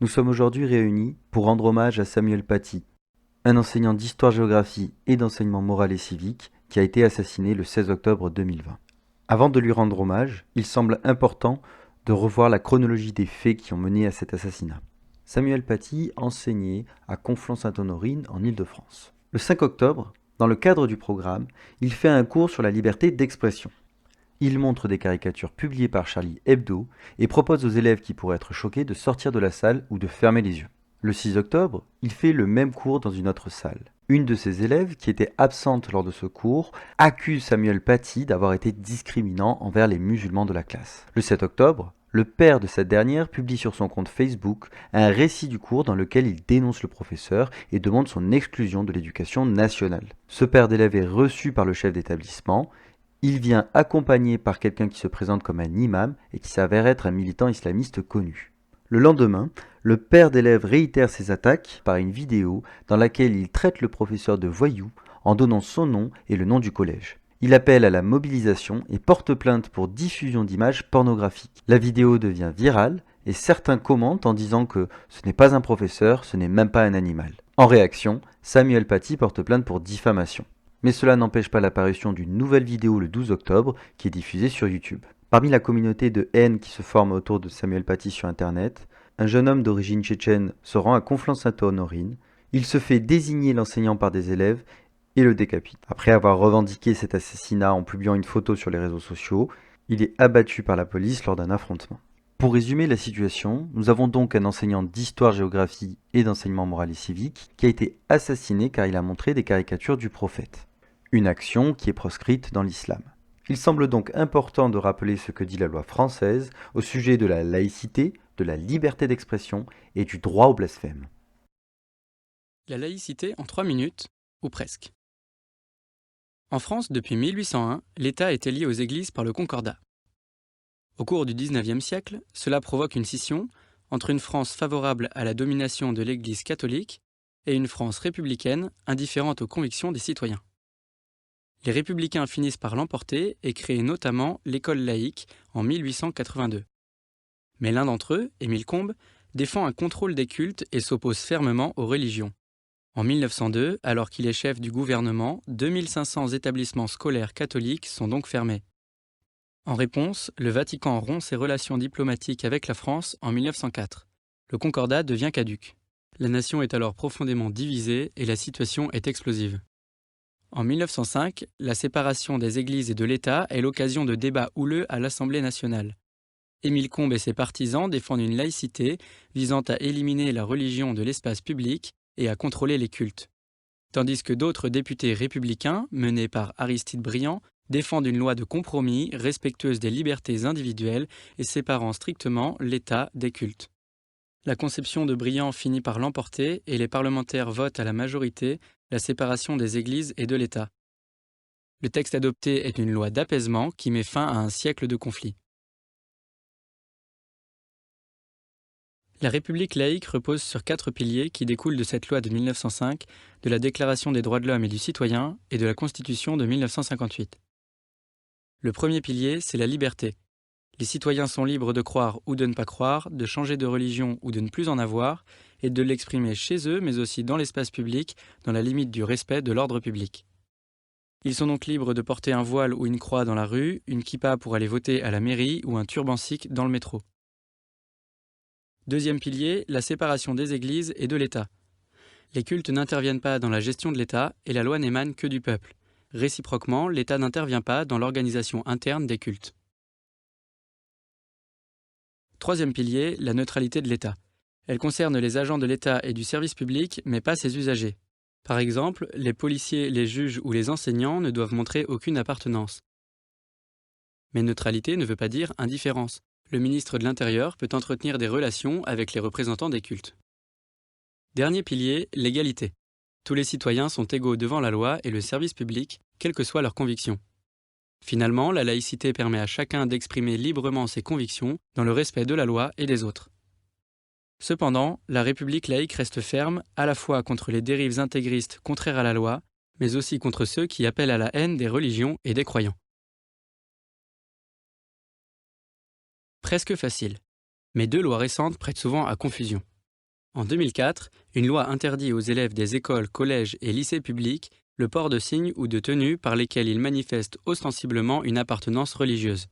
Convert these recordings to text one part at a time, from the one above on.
Nous sommes aujourd'hui réunis pour rendre hommage à Samuel Paty, un enseignant d'histoire-géographie et d'enseignement moral et civique qui a été assassiné le 16 octobre 2020. Avant de lui rendre hommage, il semble important de revoir la chronologie des faits qui ont mené à cet assassinat. Samuel Paty enseignait à Conflans-Sainte-Honorine en Île-de-France. Le 5 octobre, dans le cadre du programme, il fait un cours sur la liberté d'expression. Il montre des caricatures publiées par Charlie Hebdo et propose aux élèves qui pourraient être choqués de sortir de la salle ou de fermer les yeux. Le 6 octobre, il fait le même cours dans une autre salle. Une de ses élèves, qui était absente lors de ce cours, accuse Samuel Paty d'avoir été discriminant envers les musulmans de la classe. Le 7 octobre, le père de cette dernière publie sur son compte Facebook un récit du cours dans lequel il dénonce le professeur et demande son exclusion de l'éducation nationale. Ce père d'élève est reçu par le chef d'établissement. Il vient accompagné par quelqu'un qui se présente comme un imam et qui s'avère être un militant islamiste connu. Le lendemain, le père d'élève réitère ses attaques par une vidéo dans laquelle il traite le professeur de voyou en donnant son nom et le nom du collège. Il appelle à la mobilisation et porte plainte pour diffusion d'images pornographiques. La vidéo devient virale et certains commentent en disant que ce n'est pas un professeur, ce n'est même pas un animal. En réaction, Samuel Paty porte plainte pour diffamation. Mais cela n'empêche pas l'apparition d'une nouvelle vidéo le 12 octobre qui est diffusée sur YouTube. Parmi la communauté de haine qui se forme autour de Samuel Paty sur Internet, un jeune homme d'origine tchétchène se rend à Conflans-Sainte-Honorine. Il se fait désigner l'enseignant par des élèves et le décapite. Après avoir revendiqué cet assassinat en publiant une photo sur les réseaux sociaux, il est abattu par la police lors d'un affrontement. Pour résumer la situation, nous avons donc un enseignant d'histoire-géographie et d'enseignement moral et civique qui a été assassiné car il a montré des caricatures du prophète. Une action qui est proscrite dans l'islam. Il semble donc important de rappeler ce que dit la loi française au sujet de la laïcité, de la liberté d'expression et du droit au blasphème. La laïcité en 3 minutes, ou presque. En France, depuis 1801, l'État était lié aux églises par le Concordat. Au cours du XIXe siècle, cela provoque une scission entre une France favorable à la domination de l'Église catholique et une France républicaine indifférente aux convictions des citoyens. Les républicains finissent par l'emporter et créent notamment l'école laïque en 1882. Mais l'un d'entre eux, Émile Combes, défend un contrôle des cultes et s'oppose fermement aux religions. En 1902, alors qu'il est chef du gouvernement, 2500 établissements scolaires catholiques sont donc fermés. En réponse, le Vatican rompt ses relations diplomatiques avec la France en 1904. Le Concordat devient caduc. La nation est alors profondément divisée et la situation est explosive. En 1905, la séparation des églises et de l'État est l'occasion de débats houleux à l'Assemblée nationale. Émile Combes et ses partisans défendent une laïcité visant à éliminer la religion de l'espace public et à contrôler les cultes. Tandis que d'autres députés républicains, menés par Aristide Briand, défendent une loi de compromis respectueuse des libertés individuelles et séparant strictement l'État des cultes. La conception de Briand finit par l'emporter et les parlementaires votent à la majorité la séparation des églises et de l'État. Le texte adopté est une loi d'apaisement qui met fin à un siècle de conflits. La République laïque repose sur 4 piliers qui découlent de cette loi de 1905, de la Déclaration des droits de l'homme et du citoyen et de la Constitution de 1958. Le premier pilier, c'est la liberté. Les citoyens sont libres de croire ou de ne pas croire, de changer de religion ou de ne plus en avoir, et de l'exprimer chez eux, mais aussi dans l'espace public, dans la limite du respect de l'ordre public. Ils sont donc libres de porter un voile ou une croix dans la rue, une kippa pour aller voter à la mairie ou un turban sikh dans le métro. Deuxième pilier, la séparation des églises et de l'État. Les cultes n'interviennent pas dans la gestion de l'État et la loi n'émane que du peuple. Réciproquement, l'État n'intervient pas dans l'organisation interne des cultes. Troisième pilier, la neutralité de l'État. Elle concerne les agents de l'État et du service public, mais pas ses usagers. Par exemple, les policiers, les juges ou les enseignants ne doivent montrer aucune appartenance. Mais neutralité ne veut pas dire indifférence. Le ministre de l'Intérieur peut entretenir des relations avec les représentants des cultes. Dernier pilier, l'égalité. Tous les citoyens sont égaux devant la loi et le service public, quelles que soient leurs convictions. Finalement, la laïcité permet à chacun d'exprimer librement ses convictions dans le respect de la loi et des autres. Cependant, la République laïque reste ferme à la fois contre les dérives intégristes contraires à la loi, mais aussi contre ceux qui appellent à la haine des religions et des croyants. Presque facile. Mais 2 lois récentes prêtent souvent à confusion. En 2004, une loi interdit aux élèves des écoles, collèges et lycées publics le port de signes ou de tenues par lesquels ils manifestent ostensiblement une appartenance religieuse.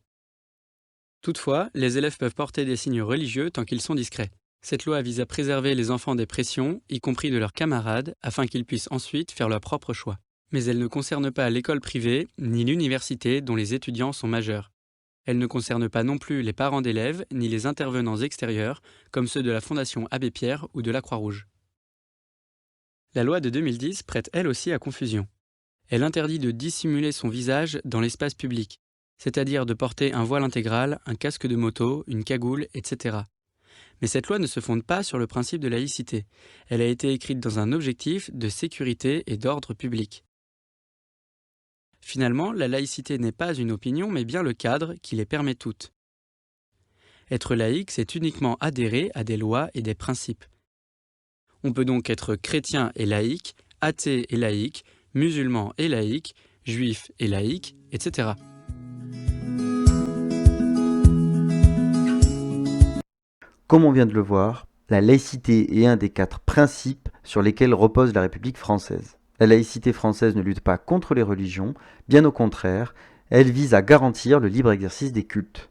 Toutefois, les élèves peuvent porter des signes religieux tant qu'ils sont discrets. Cette loi vise à préserver les enfants des pressions, y compris de leurs camarades, afin qu'ils puissent ensuite faire leur propre choix. Mais elle ne concerne pas l'école privée ni l'université dont les étudiants sont majeurs. Elle ne concerne pas non plus les parents d'élèves ni les intervenants extérieurs, comme ceux de la Fondation Abbé Pierre ou de la Croix-Rouge. La loi de 2010 prête elle aussi à confusion. Elle interdit de dissimuler son visage dans l'espace public, c'est-à-dire de porter un voile intégral, un casque de moto, une cagoule, etc. Mais cette loi ne se fonde pas sur le principe de laïcité. Elle a été écrite dans un objectif de sécurité et d'ordre public. Finalement, la laïcité n'est pas une opinion, mais bien le cadre qui les permet toutes. Être laïque, c'est uniquement adhérer à des lois et des principes. On peut donc être chrétien et laïque, athée et laïque, musulman et laïque, juif et laïque, etc. Comme on vient de le voir, la laïcité est un des 4 principes sur lesquels repose la République française. La laïcité française ne lutte pas contre les religions, bien au contraire, elle vise à garantir le libre exercice des cultes.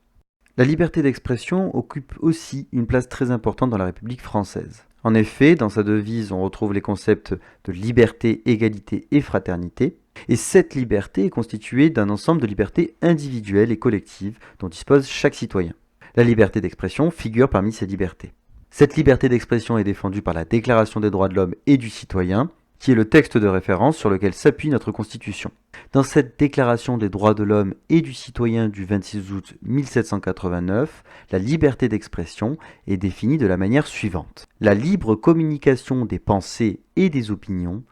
La liberté d'expression occupe aussi une place très importante dans la République française. En effet, dans sa devise, on retrouve les concepts de liberté, égalité et fraternité, et cette liberté est constituée d'un ensemble de libertés individuelles et collectives dont dispose chaque citoyen. La liberté d'expression figure parmi ces libertés. Cette liberté d'expression est défendue par la Déclaration des droits de l'homme et du citoyen, qui est le texte de référence sur lequel s'appuie notre Constitution. Dans cette Déclaration des droits de l'homme et du citoyen du 26 août 1789, la liberté d'expression est définie de la manière suivante. La libre communication des pensées et des opinions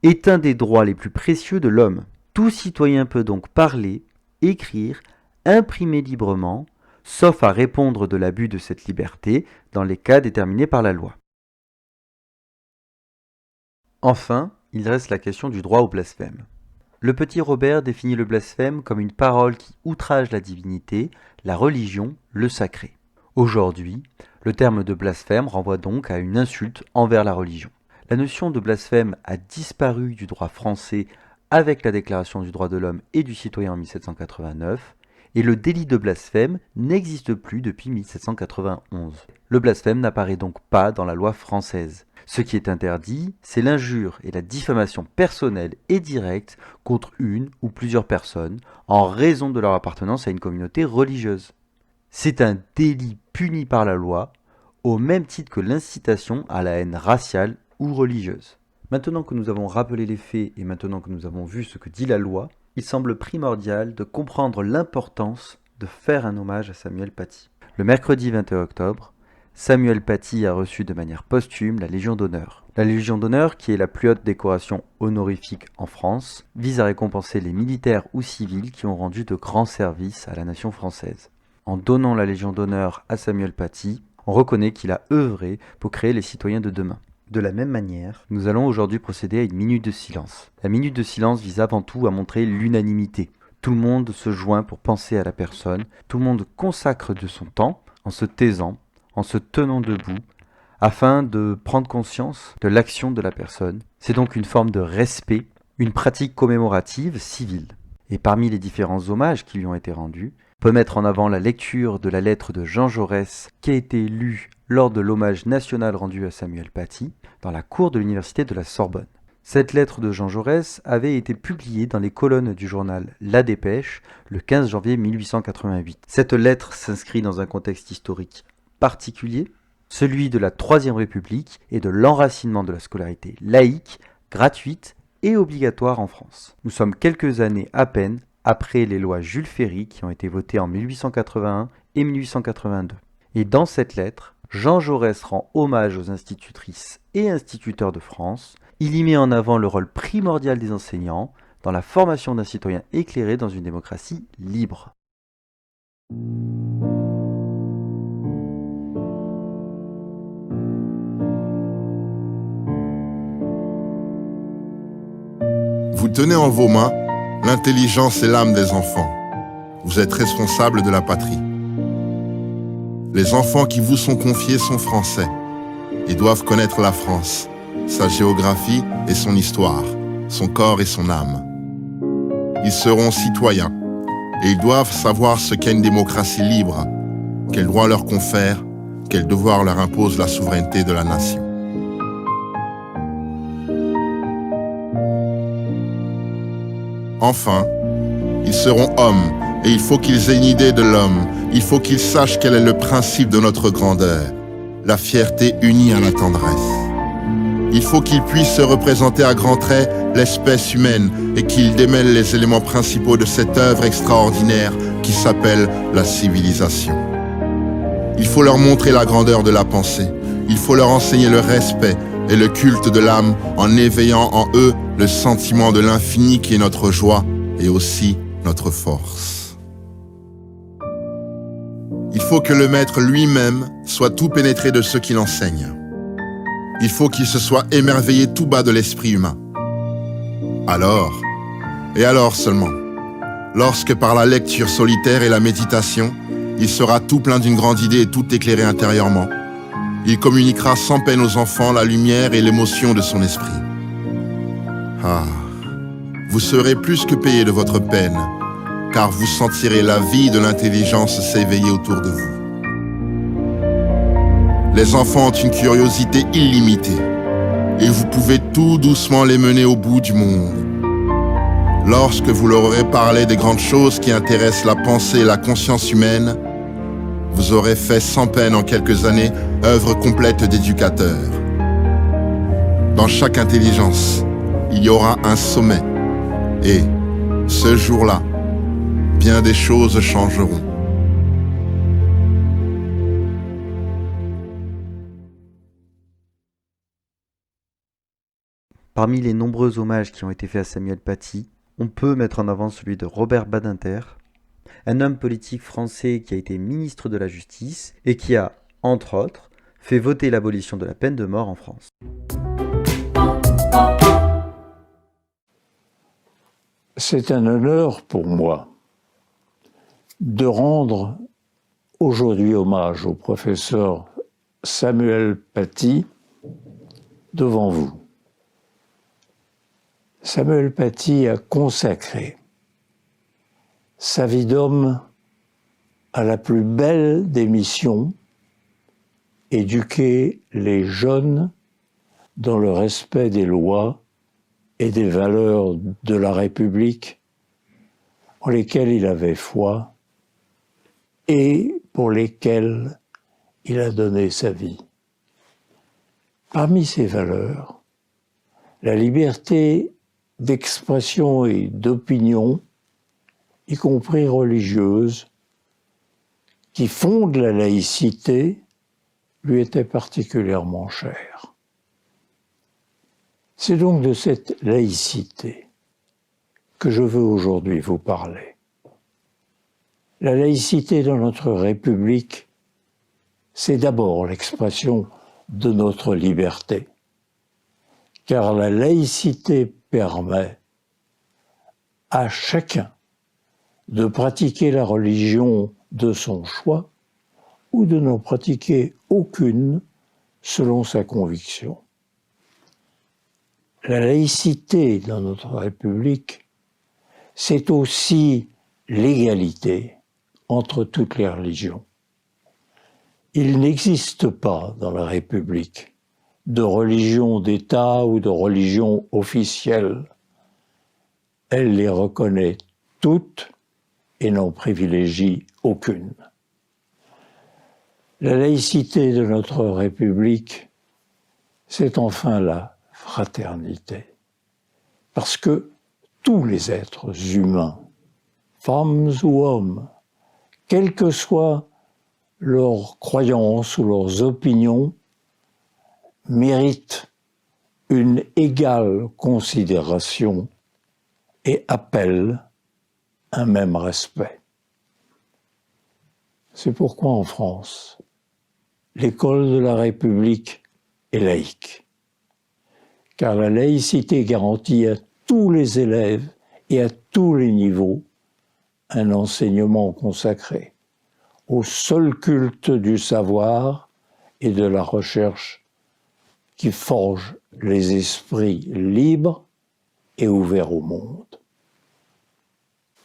est un des droits les plus précieux de l'homme. Tout citoyen peut donc parler, écrire, imprimer librement, sauf à répondre de l'abus de cette liberté dans les cas déterminés par la loi. Enfin, il reste la question du droit au blasphème. Le petit Robert définit le blasphème comme une parole qui outrage la divinité, la religion, le sacré. Aujourd'hui, le terme de blasphème renvoie donc à une insulte envers la religion. La notion de blasphème a disparu du droit français avec la Déclaration des droits de l'homme et du citoyen en 1789, et le délit de blasphème n'existe plus depuis 1791. Le blasphème n'apparaît donc pas dans la loi française. Ce qui est interdit, c'est l'injure et la diffamation personnelle et directe contre une ou plusieurs personnes en raison de leur appartenance à une communauté religieuse. C'est un délit puni par la loi, au même titre que l'incitation à la haine raciale ou religieuse. Maintenant que nous avons rappelé les faits et maintenant que nous avons vu ce que dit la loi, il semble primordial de comprendre l'importance de faire un hommage à Samuel Paty. Le mercredi 21 octobre, Samuel Paty a reçu de manière posthume la Légion d'honneur. La Légion d'honneur, qui est la plus haute décoration honorifique en France, vise à récompenser les militaires ou civils qui ont rendu de grands services à la nation française. En donnant la Légion d'honneur à Samuel Paty, on reconnaît qu'il a œuvré pour créer les citoyens de demain. De la même manière, nous allons aujourd'hui procéder à une minute de silence. La minute de silence vise avant tout à montrer l'unanimité. Tout le monde se joint pour penser à la personne, tout le monde consacre de son temps en se taisant, en se tenant debout, afin de prendre conscience de l'action de la personne. C'est donc une forme de respect, une pratique commémorative civile. Et parmi les différents hommages qui lui ont été rendus, on peut mettre en avant la lecture de la lettre de Jean Jaurès qui a été lue lors de l'hommage national rendu à Samuel Paty dans la cour de l'université de la Sorbonne. Cette lettre de Jean Jaurès avait été publiée dans les colonnes du journal La Dépêche le 15 janvier 1888. Cette lettre s'inscrit dans un contexte historique particulier, celui de la Troisième République et de l'enracinement de la scolarité laïque, gratuite et obligatoire en France. Nous sommes quelques années à peine après les lois Jules Ferry qui ont été votées en 1881 et 1882. Et dans cette lettre, Jean Jaurès rend hommage aux institutrices et instituteurs de France. Il y met en avant le rôle primordial des enseignants dans la formation d'un citoyen éclairé dans une démocratie libre. Vous tenez en vos mains l'intelligence et l'âme des enfants. Vous êtes responsable de la patrie. Les enfants qui vous sont confiés sont français. et doivent connaître la France, sa géographie et son histoire, son corps et son âme. Ils seront citoyens et ils doivent savoir ce qu'est une démocratie libre, quels droits leur confère, quel devoir leur impose la souveraineté de la nation. Enfin, ils seront hommes et il faut qu'ils aient une idée de l'homme. Il faut qu'ils sachent quel est le principe de notre grandeur, la fierté unie à la tendresse. Il faut qu'ils puissent se représenter à grands traits l'espèce humaine et qu'ils démêlent les éléments principaux de cette œuvre extraordinaire qui s'appelle la civilisation. Il faut leur montrer la grandeur de la pensée. Il faut leur enseigner le respect et le culte de l'âme en éveillant en eux le sentiment de l'infini qui est notre joie et aussi notre force. Il faut que le maître lui-même soit tout pénétré de ce qu'il enseigne. Il faut qu'il se soit émerveillé tout bas de l'esprit humain. Alors, et alors seulement, lorsque par la lecture solitaire et la méditation, il sera tout plein d'une grande idée et tout éclairé intérieurement, il communiquera sans peine aux enfants la lumière et l'émotion de son esprit. Ah, vous serez plus que payé de votre peine, car vous sentirez la vie de l'intelligence s'éveiller autour de vous. Les enfants ont une curiosité illimitée, et vous pouvez tout doucement les mener au bout du monde. Lorsque vous leur aurez parlé des grandes choses qui intéressent la pensée et la conscience humaine, vous aurez fait sans peine en quelques années œuvre complète d'éducateur. Dans chaque intelligence, il y aura un sommet, et ce jour-là, bien des choses changeront. Parmi les nombreux hommages qui ont été faits à Samuel Paty, on peut mettre en avant celui de Robert Badinter, un homme politique français qui a été ministre de la Justice et qui a, entre autres, fait voter l'abolition de la peine de mort en France. C'est un honneur pour moi de rendre aujourd'hui hommage au professeur Samuel Paty devant vous. Samuel Paty a consacré sa vie d'homme à la plus belle des missions, éduquer les jeunes dans le respect des lois et des valeurs de la République en lesquelles il avait foi et pour lesquelles il a donné sa vie. Parmi ces valeurs, la liberté d'expression et d'opinion, y compris religieuse, qui fonde la laïcité, lui était particulièrement chère. C'est donc de cette laïcité que je veux aujourd'hui vous parler. La laïcité dans notre République, c'est d'abord l'expression de notre liberté, car la laïcité permet à chacun de pratiquer la religion de son choix ou de n'en pratiquer aucune selon sa conviction. La laïcité dans notre République, c'est aussi l'égalité entre toutes les religions. Il n'existe pas dans la République de religion d'État ou de religion officielle. Elle les reconnaît toutes et n'en privilégie aucune. La laïcité de notre République, c'est enfin la fraternité. Parce que tous les êtres humains, femmes ou hommes, quelles que soient leurs croyances ou leurs opinions, méritent une égale considération et appellent un même respect. C'est pourquoi en France, l'école de la République est laïque, car la laïcité garantit à tous les élèves et à tous les niveaux un enseignement consacré au seul culte du savoir et de la recherche qui forge les esprits libres et ouverts au monde.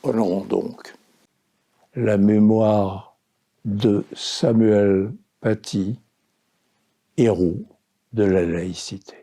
Honorons donc la mémoire de Samuel Paty, héros de la laïcité.